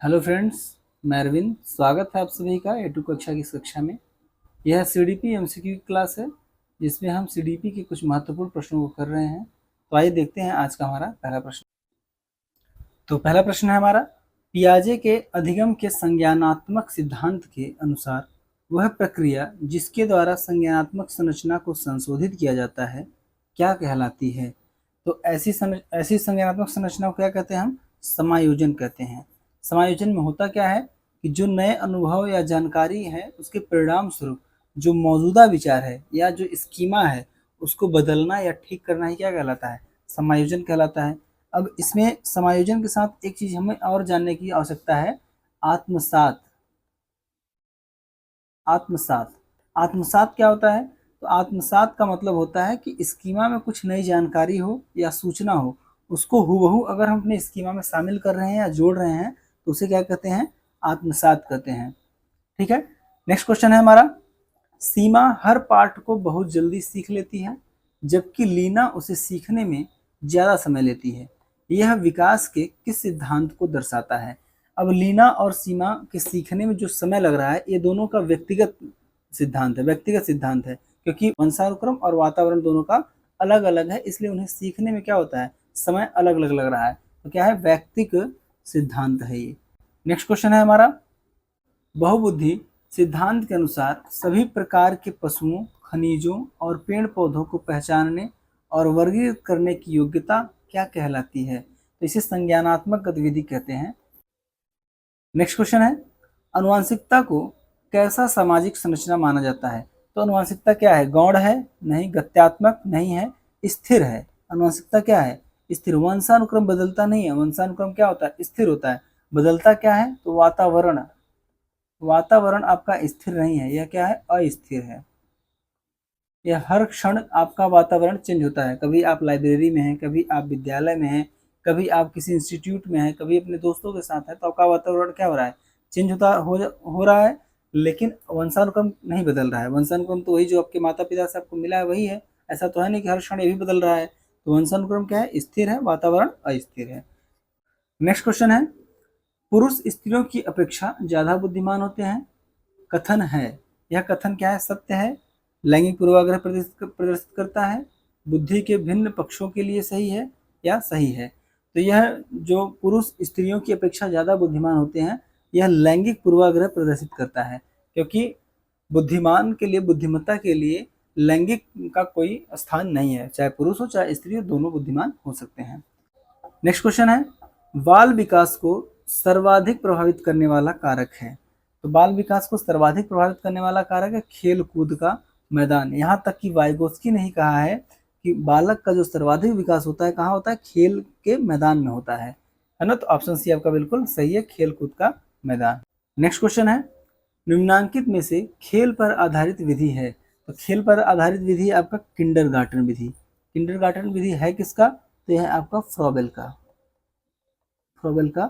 Hello friends, मैं अरविंद। स्वागत है आप सभी का ए टू कक्षा की इस कक्षा में। यह सीडीपी एमसीक्यू की क्लास है जिसमें हम सीडीपी के कुछ महत्वपूर्ण प्रश्नों को कर रहे हैं। तो आइए देखते हैं आज का हमारा पहला प्रश्न। तो पहला प्रश्न है हमारा, पियाजे के अधिगम के संज्ञानात्मक सिद्धांत के अनुसार वह प्रक्रिया जिसके द्वारा संज्ञानात्मक संरचना को संशोधित किया जाता है क्या कहलाती है? तो ऐसी संज्ञानात्मक संरचना को क्या कहते हैं? हम समायोजन कहते हैं। समायोजन में होता क्या है कि जो नए अनुभव या जानकारी है उसके परिणाम स्वरूप जो मौजूदा विचार है या जो स्कीमा है उसको बदलना या ठीक करना ही क्या कहलाता है? समायोजन कहलाता है। अब इसमें समायोजन के साथ एक चीज हमें और जानने की आवश्यकता है, आत्मसात। आत्मसात आत्मसात क्या होता है? तो आत्मसात का मतलब होता है कि स्कीमा में कुछ नई जानकारी हो या सूचना हो, उसको हूबहू अगर हम अपने स्कीमा में शामिल कर रहे हैं या जोड़ रहे हैं तो उसे क्या कहते हैं? आत्मसात कहते हैं। ठीक है। नेक्स्ट क्वेश्चन है हमारा, सीमा हर पाठ को बहुत जल्दी सीख लेती है जबकि लीना उसे सीखने में ज्यादा समय लेती है। यह विकास के किस सिद्धांत को दर्शाता है? अब लीना और सीमा के सीखने में जो समय लग रहा है ये दोनों का व्यक्तिगत सिद्धांत है क्योंकि वंशानुक्रम और वातावरण दोनों का अलग अलग है, इसलिए उन्हें सीखने में क्या होता है? समय अलग अलग लग रहा है। तो क्या है? व्यक्तिगत सिद्धांत है ये। नेक्स्ट क्वेश्चन है हमारा, बहुबुद्धि सिद्धांत के अनुसार सभी प्रकार के पशुओं, खनिजों और पेड़ पौधों को पहचानने और वर्गीकृत करने की योग्यता क्या कहलाती है? तो इसे संज्ञानात्मक गतिविधि कहते हैं। नेक्स्ट क्वेश्चन है, अनुवांशिकता को कैसा सामाजिक संरचना माना जाता है? तो अनुवांशिकता क्या है? गौण है? नहीं। गत्यात्मक? नहीं है। स्थिर है। अनुवांशिकता क्या है? स्थिर। वंशानुक्रम बदलता नहीं है। वंशानुक्रम क्या होता है? स्थिर होता है। बदलता क्या है? तो वातावरण। वातावरण आपका स्थिर नहीं है, यह क्या है? अस्थिर है। यह हर क्षण आपका वातावरण चेंज होता है। कभी आप लाइब्रेरी में हैं, कभी आप विद्यालय में हैं, कभी आप किसी इंस्टीट्यूट में हैं, कभी अपने दोस्तों के साथ हैं, तो आपका वातावरण क्या हो रहा है? चेंज हो रहा है। लेकिन वंशानुक्रम नहीं बदल रहा है। वंशानुक्रम तो वही जो आपके माता पिता से आपको मिला है वही है। ऐसा तो है नहीं कि हर क्षण ये भी बदल रहा है। तो वंशानुक्रम क्या है? स्थिर है, वातावरण अस्थिर है। नेक्स्ट क्वेश्चन है, पुरुष स्त्रियों की अपेक्षा ज्यादा बुद्धिमान होते हैं। कथन है, यह कथन क्या है? सत्य है, लैंगिक पूर्वाग्रह प्रदर्शित करता है, बुद्धि के भिन्न पक्षों के लिए सही है या सही है? तो यह जो पुरुष स्त्रियों की अपेक्षा ज्यादा बुद्धिमान होते हैं यह लैंगिक पूर्वाग्रह प्रदर्शित करता है क्योंकि बुद्धिमान के लिए, बुद्धिमत्ता के लिए लैंगिक का कोई स्थान नहीं है। चाहे पुरुष हो चाहे स्त्री हो, दोनों बुद्धिमान हो सकते हैं। नेक्स्ट क्वेश्चन है, बाल विकास को सर्वाधिक प्रभावित करने वाला कारक है। तो बाल विकास को सर्वाधिक प्रभावित करने वाला कारक है खेल कूद का मैदान। यहाँ तक कि वाइगोत्स्की ने ही कहा है कि बालक का जो सर्वाधिक विकास होता है कहाँ होता है? खेल के मैदान में होता है ना। तो ऑप्शन सी आपका बिल्कुल सही है, खेल कूद का मैदान। नेक्स्ट क्वेश्चन है, निम्नांकित में से खेल पर आधारित विधि है। तो खेल पर आधारित विधि आपका किंडरगार्टन विधि। किंडरगार्टन विधि है किसका? तो यह है आपका फ्रॉबेल का। फ्रॉबेल का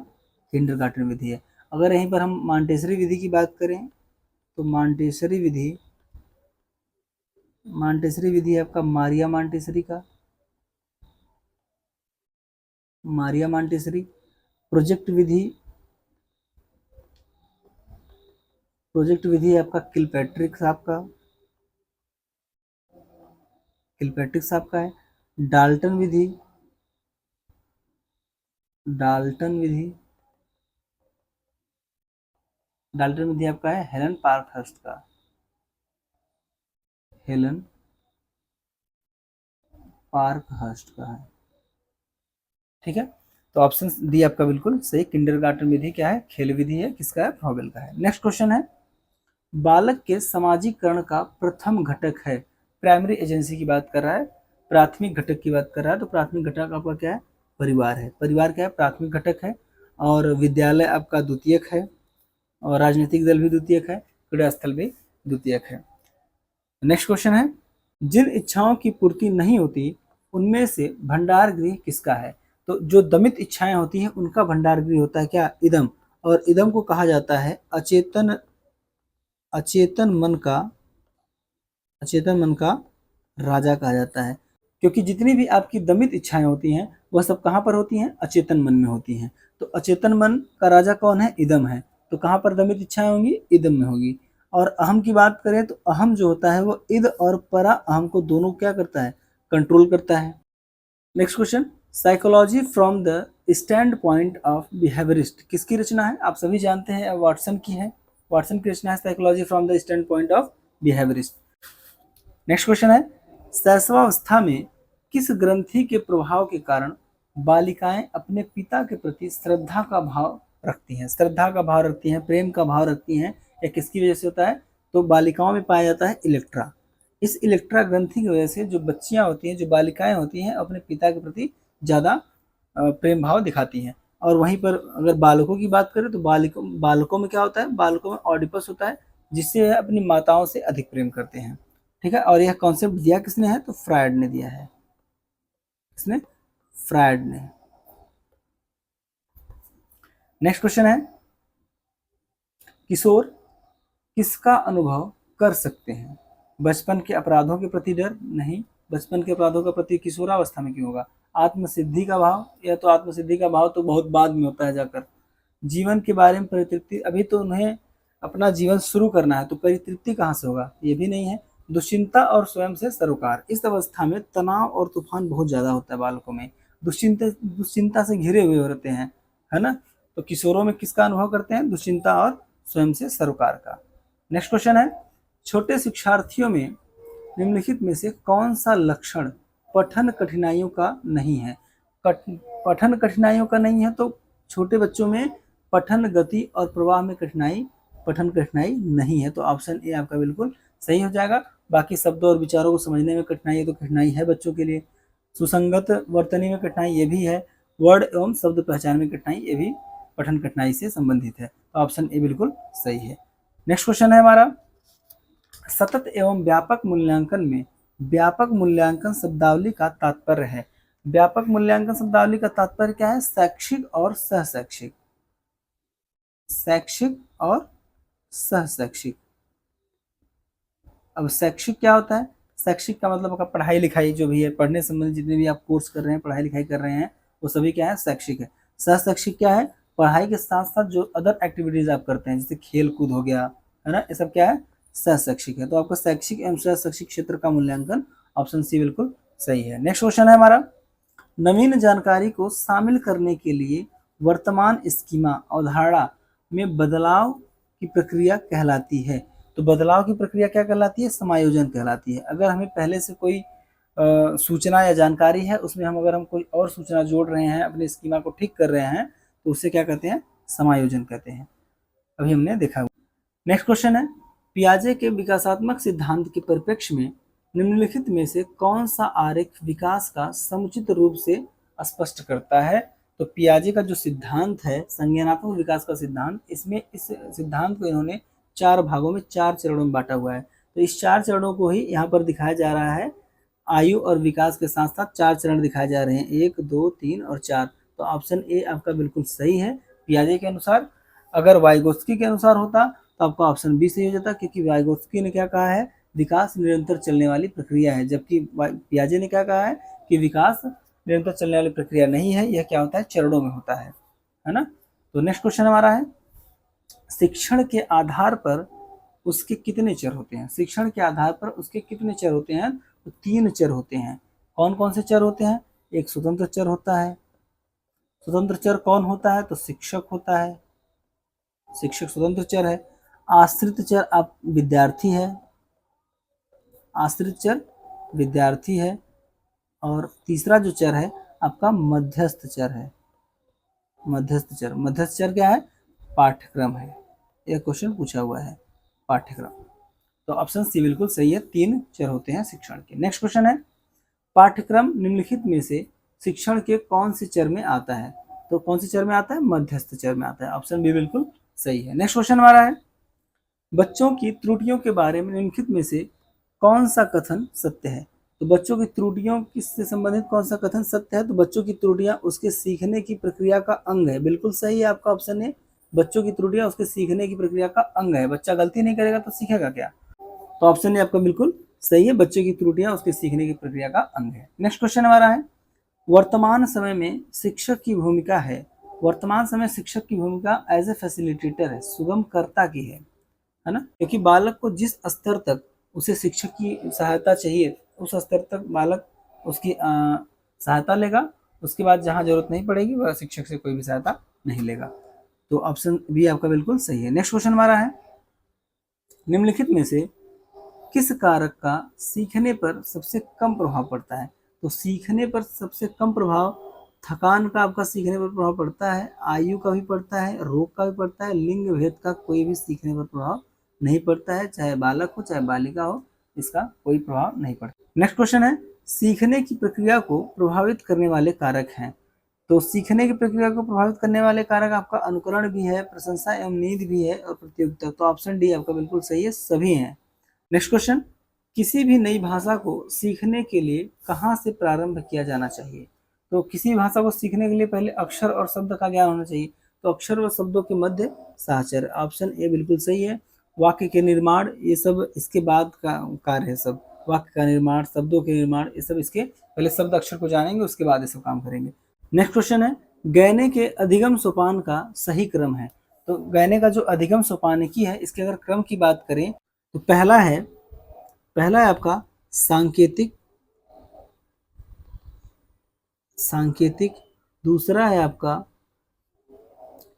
किंडरगार्टन विधि है। अगर यहीं पर हम मॉन्टेसरी विधि की बात करें तो मॉन्टेसरी विधि आपका मारिया मॉन्टेसरी। प्रोजेक्ट विधि आपका किलपैट्रिक साहब का है। डाल्टन विधि आपका है हेलन पार्कहर्स्ट का है। ठीक है। तो ऑप्शन डी आपका बिल्कुल सही, किंडरगार्टन विधि क्या है? खेल विधि है। किसका है? फ्रॉबेल का है। नेक्स्ट क्वेश्चन है, बालक के सामाजिकरण का प्रथम घटक है। प्राइमरी एजेंसी की बात कर रहा है, प्राथमिक घटक की बात कर रहा है। तो प्राथमिक घटक आपका क्या है? परिवार है। परिवार क्या है? प्राथमिक घटक है। और विद्यालय आपका द्वितीयक है, और राजनीतिक दल भी द्वितीयक है, क्रीड़ा स्थल भी द्वितीयक है। नेक्स्ट क्वेश्चन है, जिन इच्छाओं की पूर्ति नहीं होती उनमें से भंडार गृह किसका है? तो जो दमित इच्छाएं होती हैं उनका भंडार गृह होता है क्या? इदम। और इदम को कहा जाता है अचेतन मन का राजा कहा जाता है। क्योंकि जितनी भी आपकी दमित इच्छाएं होती हैं वह सब कहाँ पर होती हैं? अचेतन मन में होती हैं। तो अचेतन मन का राजा कौन है? इदम है। तो कहाँ पर दमित इच्छाएं होंगी? इदम में होगी। और अहम की बात करें तो अहम जो होता है वो इद और परा अहम को दोनों क्या करता है? कंट्रोल करता है। Next question, psychology from the stand point of behaviourist किसकी रचना है? आप सभी जानते हैं वाटसन की है। वाटसन की रचना है psychology from the stand point of behaviourist. Next question है, शैशवावस्था में किस ग्रंथि के प्रभाव के कारण बालिकाएं अपने पिता के प्रति श्रद्धा का भाव रखती हैं? श्रद्धा का भाव रखती हैं, प्रेम का भाव रखती हैं, या किसकी वजह से होता है? तो बालिकाओं में पाया जाता है इलेक्ट्रा। इस इलेक्ट्रा ग्रंथि की वजह से जो बच्चियां होती हैं, जो बालिकाएं होती हैं, अपने पिता के प्रति ज़्यादा प्रेम भाव दिखाती हैं। और वहीं पर अगर बालकों की बात करें तो बालकों में क्या होता है? बालकों में ऑडिपस होता है, जिससे अपनी माताओं से अधिक प्रेम करते हैं। ठीक है, और यह कॉन्सेप्ट दिया किसने है? तो फ्रायड ने दिया है। किसने? फ्रायड ने। नेक्स्ट क्वेश्चन है, किशोर किसका अनुभव कर सकते हैं? बचपन के अपराधों के प्रति डर? नहीं। बचपन के अपराधों का प्रति किशोरावस्था में क्यों होगा? आत्मसिद्धि का भाव? या तो आत्मसिद्धि का भाव तो बहुत बाद में होता है जाकर। जीवन के बारे में परितृप्ति? अभी तो उन्हें अपना जीवन शुरू करना है, तो परितृप्ति कहाँ से होगा? ये भी नहीं है। दुश्चिंता और स्वयं से सरोकार? इस अवस्था में तनाव और तूफान बहुत ज्यादा होता है बालकों में। दुश्चिंता से घिरे हुए होते हैं, है ना। तो किशोरों में किसका अनुभव करते हैं? दुश्चिंता और स्वयं से सरोकार का। नेक्स्ट क्वेश्चन है, छोटे शिक्षार्थियों में निम्नलिखित में से कौन सा लक्षण पठन कठिनाइयों का नहीं है? पठन कठिनाइयों का नहीं है तो छोटे बच्चों में पठन गति और प्रवाह में पठन कठिनाई नहीं है। तो ऑप्शन ए आपका बिल्कुल सही हो जाएगा। बाकी शब्दों और विचारों को समझने में कठिनाई है, तो कठिनाई है बच्चों के लिए। सुसंगत वर्तनी में कठिनाई ये भी है। वर्ड एवं शब्द पहचान में कठिनाई ये भी पठन कठिनाई से संबंधित है। तो ऑप्शन ए बिल्कुल सही है। नेक्स्ट क्वेश्चन है हमारा, सतत एवं व्यापक मूल्यांकन में व्यापक मूल्यांकन शब्दावली का तात्पर्य है। व्यापक मूल्यांकन शब्दावली का तात्पर्य क्या है? शैक्षिक और सहशैक्षिक। शैक्षिक और सहशैक्षिक। अब शैक्षिक क्या होता है? शैक्षिक का मतलब आपका पढ़ाई लिखाई जो भी है, पढ़ने संबंधित जितने भी आप कोर्स कर रहे हैं, पढ़ाई लिखाई कर रहे हैं, वो सभी क्या है? शैक्षिक है। सहशैक्षिक क्या है? पढ़ाई के साथ साथ जो अदर एक्टिविटीज आप करते हैं, जैसे खेल कूद हो गया, है ना, ये सब क्या है? सहशैक्षिक है। तो आपका शैक्षिक एवं सहशैक्षिक क्षेत्र का मूल्यांकन ऑप्शन सी बिल्कुल सही है। नेक्स्ट क्वेश्चन है हमारा, नवीन जानकारी को शामिल करने के लिए वर्तमान स्कीमा अवधारणा में बदलाव की प्रक्रिया कहलाती है। तो बदलाव की प्रक्रिया क्या कहलाती है? समायोजन कहलाती है। अगर हमें पहले से कोई सूचना या जानकारी है, उसमें अगर हम कोई और सूचना जोड़ रहे हैं, अपने स्कीमा को ठीक कर रहे हैं, तो उसे क्या कहते हैं? समायोजन कहते हैं। अभी हमने देखा। नेक्स्ट क्वेश्चन है, पियाजे के विकासात्मक सिद्धांत के परिप्रेक्ष्य में निम्नलिखित में से कौन सा आरेख विकास का समुचित रूप से स्पष्ट करता है? तो पियाजे का जो सिद्धांत है, संज्ञानात्मक विकास का सिद्धांत, इसमें इस सिद्धांत को इन्होंने 4 भागों में 4 चरणों में बांटा हुआ है। तो इस 4 चरणों को ही यहाँ पर दिखाया जा रहा है। आयु और विकास के साथ साथ 4 चरण दिखाए जा रहे हैं, 1, 2, 3 और 4। तो ऑप्शन ए आपका बिल्कुल सही है पियाजे के अनुसार। अगर वाइगोत्स्की के अनुसार होता तो आपका ऑप्शन बी सही हो जाता, क्योंकि वाइगोत्स्की ने क्या कहा है? विकास निरंतर चलने वाली प्रक्रिया है, जबकि पियाजे ने क्या कहा है? कि विकास निरंतर चलने वाली प्रक्रिया नहीं है, यह क्या होता है? चरणों में होता है ना। तो नेक्स्ट क्वेश्चन हमारा है, शिक्षण के आधार पर उसके कितने चर होते हैं? शिक्षण के आधार पर उसके कितने चर होते हैं? तो 3 चर होते हैं। कौन कौन से चर होते हैं? एक स्वतंत्र चर होता है। स्वतंत्र चर कौन होता है? तो शिक्षक होता है। शिक्षक स्वतंत्र चर है। आश्रित चर आप विद्यार्थी है। आश्रित चर विद्यार्थी है। और तीसरा जो चर है आपका मध्यस्थ चर है। मध्यस्थ चर क्या है? पाठ्यक्रम है। यह क्वेश्चन पूछा हुआ है, पाठ्यक्रम। तो ऑप्शन सी बिल्कुल सही है, 3 चर होते हैं शिक्षण के। नेक्स्ट क्वेश्चन है, पाठ्यक्रम निम्नलिखित में से शिक्षण के कौन से चर में आता है? तो कौन से चर में आता है? मध्यस्थ चर में आता है। ऑप्शन बी बिल्कुल सही है। नेक्स्ट क्वेश्चन हमारा है, बच्चों की त्रुटियों के बारे में निम्नलिखित में से कौन सा कथन सत्य है? तो बच्चों की त्रुटियों किससे संबंधित कौन सा कथन सत्य है? तो बच्चों की त्रुटियां उसके सीखने की प्रक्रिया का अंग है। बिल्कुल सही है आपका ऑप्शन है, बच्चों की त्रुटियां उसके सीखने की प्रक्रिया का अंग है। बच्चा गलती नहीं करेगा तो सीखेगा क्या? तो ऑप्शन ए आपका बिल्कुल सही है, बच्चे की त्रुटियां उसके सीखने की प्रक्रिया का अंग है। नेक्स्ट क्वेश्चन हमारा है, वर्तमान समय में शिक्षक की भूमिका है, वर्तमान समय शिक्षक की भूमिका एज ए फैसिलिटेटर है, सुगमकर्ता की है ना, क्योंकि बालक को जिस स्तर तक उसे शिक्षक की सहायता चाहिए उस स्तर तक बालक उसकी सहायता लेगा, उसके बाद जहाँ जरूरत नहीं पड़ेगी वह शिक्षक से कोई भी सहायता नहीं लेगा। तो ऑप्शन बी आपका बिल्कुल सही है। नेक्स्ट क्वेश्चन हमारा है, निम्नलिखित में से किस कारक का सीखने पर सबसे कम प्रभाव पड़ता है? तो सीखने पर सबसे कम प्रभाव, थकान का आपका सीखने पर प्रभाव पड़ता है, आयु का भी पड़ता है, रोग का भी पड़ता है, लिंग भेद का कोई भी सीखने पर प्रभाव नहीं पड़ता है, चाहे बालक हो चाहे बालिका हो, इसका कोई प्रभाव नहीं पड़ता। नेक्स्ट क्वेश्चन है, सीखने की प्रक्रिया को प्रभावित करने वाले कारक हैं। तो सीखने की प्रक्रिया को प्रभावित करने वाले कारक आपका अनुकरण भी है, प्रशंसा एवं नींद भी है और प्रतियोगिता। तो ऑप्शन डी आपका बिल्कुल सही है, सभी हैं। नेक्स्ट क्वेश्चन, किसी भी नई भाषा को सीखने के लिए कहाँ से प्रारंभ किया जाना चाहिए? तो किसी भाषा को सीखने के लिए पहले अक्षर और शब्द का ज्ञान होना चाहिए, तो अक्षर व शब्दों के मध्य साहचर्य, ऑप्शन ए बिल्कुल सही है। वाक्य के निर्माण ये सब इसके बाद का कार्य है, सब वाक्य का निर्माण, शब्दों के निर्माण, ये सब इसके पहले शब्द अक्षर को जानेंगे उसके बाद ये सब काम करेंगे। नेक्स्ट क्वेश्चन है, गैने के अधिगम सोपान का सही क्रम है। तो गैने का जो अधिगम सोपानिकी है इसके अगर क्रम की बात करें तो पहला है आपका सांकेतिक, सांकेतिक, दूसरा है आपका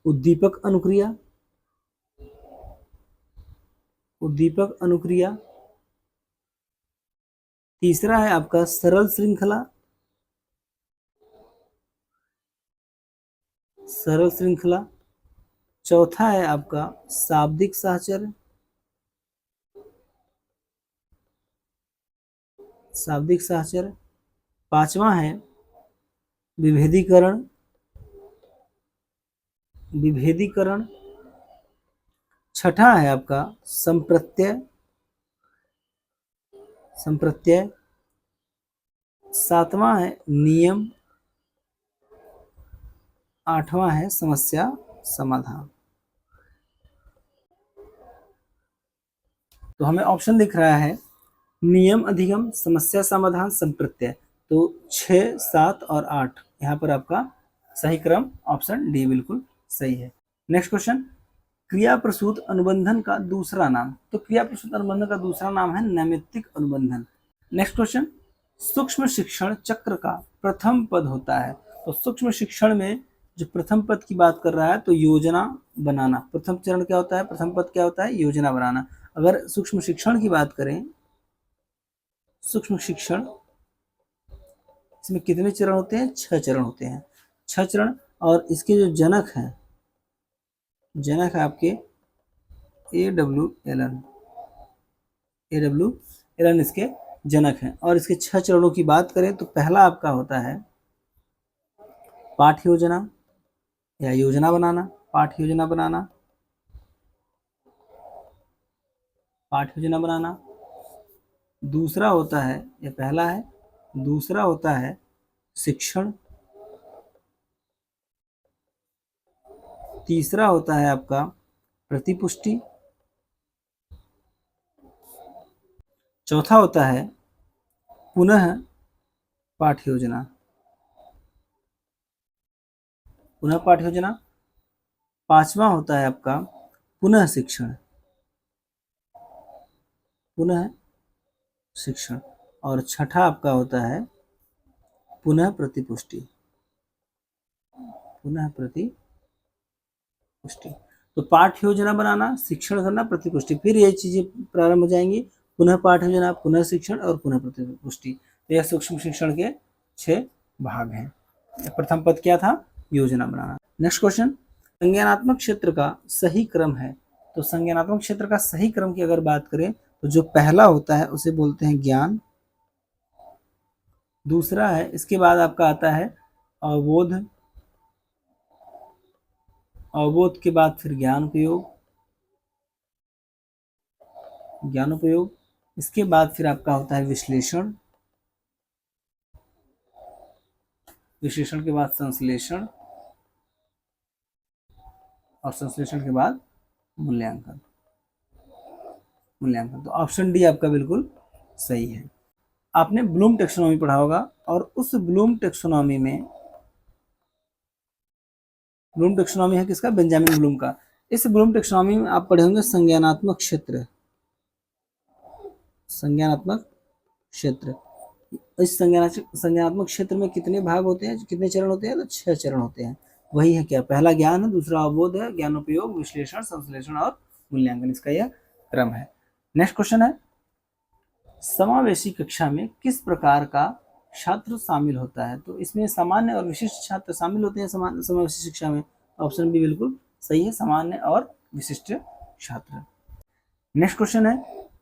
उद्दीपक अनुक्रिया, उद्दीपक अनुक्रिया, तीसरा है आपका सरल श्रृंखला, सरल श्रृंखला, चौथा है आपका शाब्दिक साहचर्य, शाब्दिक साहचर्य, पांचवा है विभेदीकरण, विभेदीकरण, छठा है आपका संप्रत्यय, संप्रत्यय, सातवां है नियम, आठवां है समस्या समाधान। तो हमें ऑप्शन दिख रहा है नियम, अधिगम, समस्या समाधान, संप्रत्यय। तो 6, 7 और 8 यहाँ पर आपका सही क्रम ऑप्शन डी बिल्कुल सही है। नेक्स्ट क्वेश्चन, क्रिया प्रसूत अनुबंधन का दूसरा नाम। तो क्रिया प्रसूत अनुबंधन का दूसरा नाम है नैमित्तिक अनुबंधन। नेक्स्ट क्वेश्चन, सूक्ष्म शिक्षण चक्र का प्रथम पद होता है। तो सूक्ष्म शिक्षण में जो प्रथम पद की बात कर रहा है तो योजना बनाना, प्रथम चरण क्या होता है, प्रथम पद क्या होता है, योजना बनाना। अगर सूक्ष्म शिक्षण की बात करें, सूक्ष्म शिक्षण इसमें कितने चरण होते हैं, 6 चरण होते हैं, 6 चरण। और इसके जो जनक हैं, जनक है आपके AWLN, AWLN इसके जनक हैं। और इसके 6 चरणों की बात करें तो पहला आपका होता है पाठ योजना या योजना बनाना, पाठ योजना बनाना, पाठ योजना बनाना। दूसरा होता है, ये पहला है, दूसरा होता है शिक्षण, तीसरा होता है आपका प्रतिपुष्टि, चौथा होता है पुनः पाठ योजना, पुनः पाठ योजना, पांचवा होता है आपका पुनः शिक्षण, पुनः शिक्षण, और छठा आपका होता है पुनः प्रतिपुष्टि, पुनः प्रतिपुष्टि। तो पाठ योजना बनाना, शिक्षण करना, प्रतिपुष्टि, फिर ये चीजें प्रारंभ हो जाएंगी, पुनः पाठ योजना, पुनः शिक्षण और पुनः प्रतिपुष्टि। तो यह सूक्ष्म शिक्षण के 6 भाग हैं। प्रथम पद क्या था, योजना बनाना। नेक्स्ट क्वेश्चन, संज्ञानात्मक क्षेत्र का सही क्रम है। तो संज्ञानात्मक क्षेत्र का सही क्रम की अगर बात करें तो जो पहला होता है उसे बोलते हैं ज्ञान, दूसरा है, इसके बाद आपका आता है अवबोध, अवबोध के बाद फिर ज्ञानोपयोग, ज्ञानोपयोग, इसके बाद फिर आपका होता है विश्लेषण, विश्लेषण के बाद संश्लेषण, और संश्लेषण के बाद मूल्यांकन, मूल्यांकन। तो ऑप्शन डी आपका बिल्कुल सही है। आपने ब्लूम टेक्सोनॉमी पढ़ा होगा, और उस ब्लूम टेक्सोनॉमी में, ब्लूम टेक्सोनॉमी है किसका? बेंजामिन ब्लूम का। इस ब्लूम टेक्सोनॉमी में आप पढ़े होंगे संज्ञानात्मक क्षेत्र। संज्ञानात्मक क्षेत्र, इस संज्ञानात्मक क्षेत्र में कितने भाग होते हैं, कितने चरण होते हैं? तो 6 चरण होते हैं। वही है क्या? पहला ज्ञान है, दूसरा अवबोध है, ज्ञानोपयोग, विश्लेषण, संश्लेषण और मूल्यांकन, इसका यह क्रम है। नेक्स्ट क्वेश्चन है, समावेशी कक्षा में किस प्रकार का छात्र शामिल होता है? तो इसमें सामान्य और विशिष्ट छात्र शामिल होते हैं समावेशी शिक्षा में। ऑप्शन बी बिल्कुल सही है, सामान्य और विशिष्ट छात्र। नेक्स्ट क्वेश्चन है,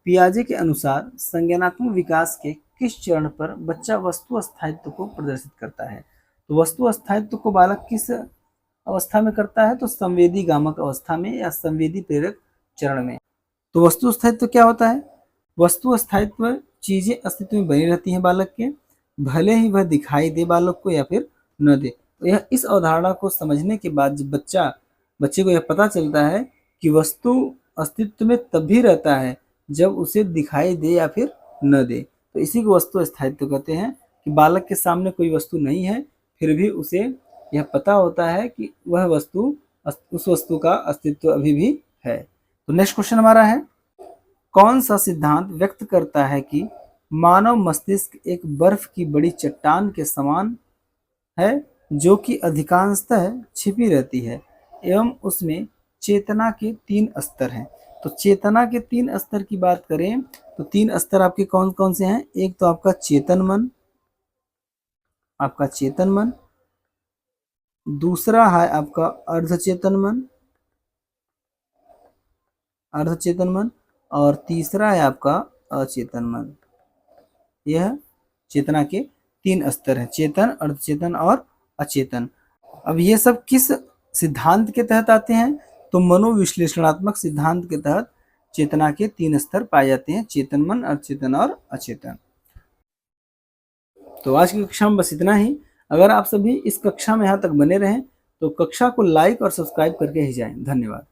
पियाजे के अनुसार संज्ञानात्मक विकास के किस चरण पर बच्चा वस्तु स्थायित्व को प्रदर्शित करता है? तो वस्तु स्थायित्व को बालक किस अवस्था में करता है? तो संवेदी गामक अवस्था में या संवेदी प्रेरक चरण में। तो वस्तु स्थायित्व क्या होता है? वस्तु स्थायित्व, चीजें अस्तित्व में बनी रहती हैं बालक के, भले ही वह दिखाई दे बालक को या फिर न दे। तो यह इस अवधारणा को समझने के बाद जब बच्चे को यह पता चलता है कि वस्तु अस्तित्व में तब भी रहता है जब उसे दिखाई दे या फिर न दे, तो इसी को वस्तु स्थायित्व कहते हैं। कि बालक के सामने कोई वस्तु नहीं है, फिर भी उसे यह पता होता है कि वह वस्तु, उस वस्तु का अस्तित्व अभी भी है। तो नेक्स्ट क्वेश्चन हमारा है, कौन सा सिद्धांत व्यक्त करता है कि मानव मस्तिष्क एक बर्फ की बड़ी चट्टान के समान है, जो कि अधिकांशतः छिपी रहती है एवं उसमें चेतना के 3 स्तर हैं? तो चेतना के 3 स्तर की बात करें तो 3 स्तर आपके कौन कौन से हैं? एक तो आपका चेतन मन, दूसरा है आपका अर्धचेतन मन, और तीसरा है आपका अचेतन मन। यह चेतना के 3 स्तर हैं, चेतन, अर्धचेतन और अचेतन। अब ये सब किस सिद्धांत के तहत आते हैं? तो मनोविश्लेषणात्मक सिद्धांत के तहत चेतना के 3 स्तर पाए जाते हैं, चेतन मन, अर्धचेतन और अचेतन। तो आज की कक्षा में बस इतना ही। अगर आप सभी इस कक्षा में यहाँ तक बने रहें तो कक्षा को लाइक और सब्सक्राइब करके ही जाएं। धन्यवाद।